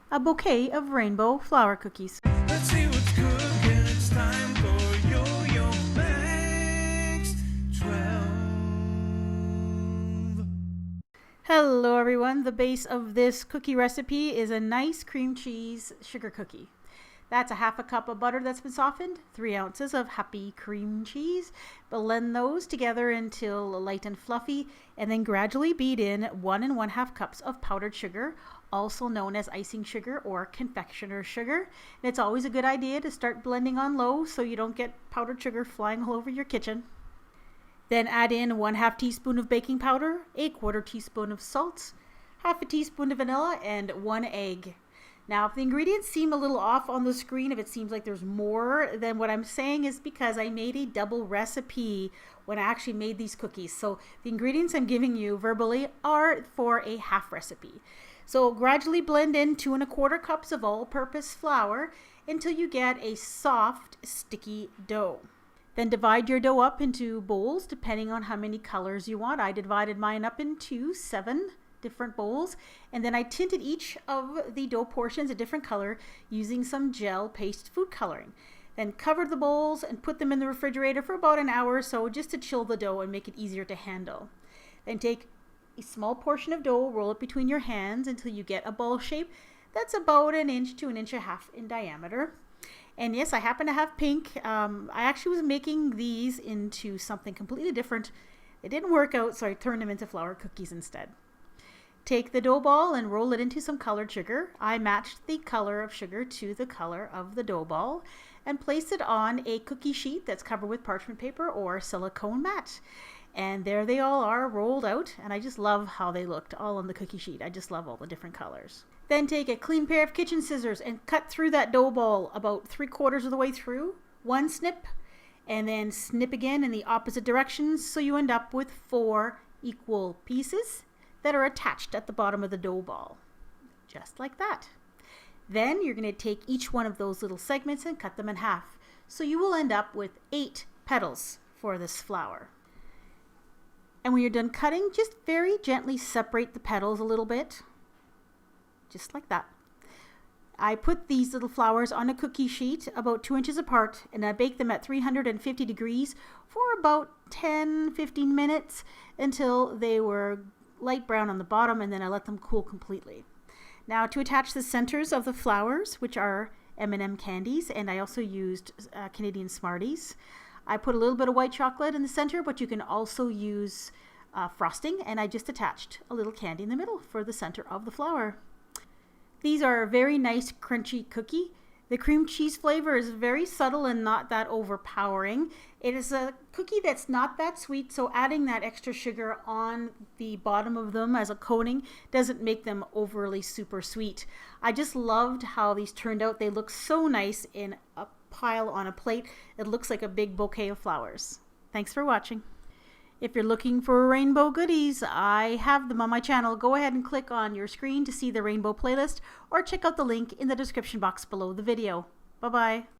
a bouquet of rainbow flour cookies. Let's see what's cooking. It's time for yoyomax12. Hello everyone, the base of this cookie recipe is a nice cream cheese sugar cookie. That's a half a cup of butter that's been softened, 3 ounces of happy cream cheese. Blend those together until light and fluffy, and then gradually beat in 1 1/2 cups of powdered sugar, also known as icing sugar or confectioner's sugar. And it's always a good idea to start blending on low so you don't get powdered sugar flying all over your kitchen. Then add in 1/2 teaspoon of baking powder, 1/4 teaspoon of salt, 1/2 teaspoon of vanilla, and 1 egg. Now, if the ingredients seem a little off on the screen, if it seems like there's more, then what I'm saying is because I made a double recipe when I actually made these cookies. So the ingredients I'm giving you verbally are for a half recipe. So gradually blend in 2 1/4 cups of all-purpose flour until you get a soft, sticky dough. Then divide your dough up into bowls depending on how many colors you want. I divided mine up into 7 different bowls, and then I tinted each of the dough portions a different color using some gel paste food coloring. Then cover the bowls and put them in the refrigerator for about an hour or so just to chill the dough and make it easier to handle. Then take a small portion of dough, roll it between your hands until you get a ball shape that's about 1 inch to 1.5 inches in diameter. And yes, I happen to have pink. I actually was making these into something completely different. It didn't work out, so I turned them into flour cookies instead. Take the dough ball and roll it into some colored sugar. I matched the color of sugar to the color of the dough ball and place it on a cookie sheet that's covered with parchment paper or silicone mat. And there they all are rolled out, and I just love how they looked all on the cookie sheet. I just love all the different colors. Then take a clean pair of kitchen scissors and cut through that dough ball about 3/4 of the way through, 1 snip, and then snip again in the opposite directions so you end up with 4 equal pieces that are attached at the bottom of the dough ball, just like that. Then you're going to take each one of those little segments and cut them in half. So you will end up with 8 petals for this flower. And when you're done cutting, just very gently separate the petals a little bit, just like that. I put these little flowers on a cookie sheet about 2 inches apart, and I bake them at 350 degrees for about 10-15 minutes until they were light brown on the bottom, and then I let them cool completely. Now to attach the centers of the flowers, which are M&M candies, and I also used Canadian Smarties. I put a little bit of white chocolate in the center, but you can also use frosting, and I just attached a little candy in the middle for the center of the flower. These are a very nice crunchy cookie. The cream cheese flavor is very subtle and not that overpowering. It is a cookie that's not that sweet, so adding that extra sugar on the bottom of them as a coating doesn't make them overly super sweet. I just loved how these turned out. They look so nice in a pile on a plate. It looks like a big bouquet of flowers. Thanks for watching. If you're looking for rainbow goodies, I have them on my channel. Go ahead and click on your screen to see the rainbow playlist, or check out the link in the description box below the video. Bye-bye.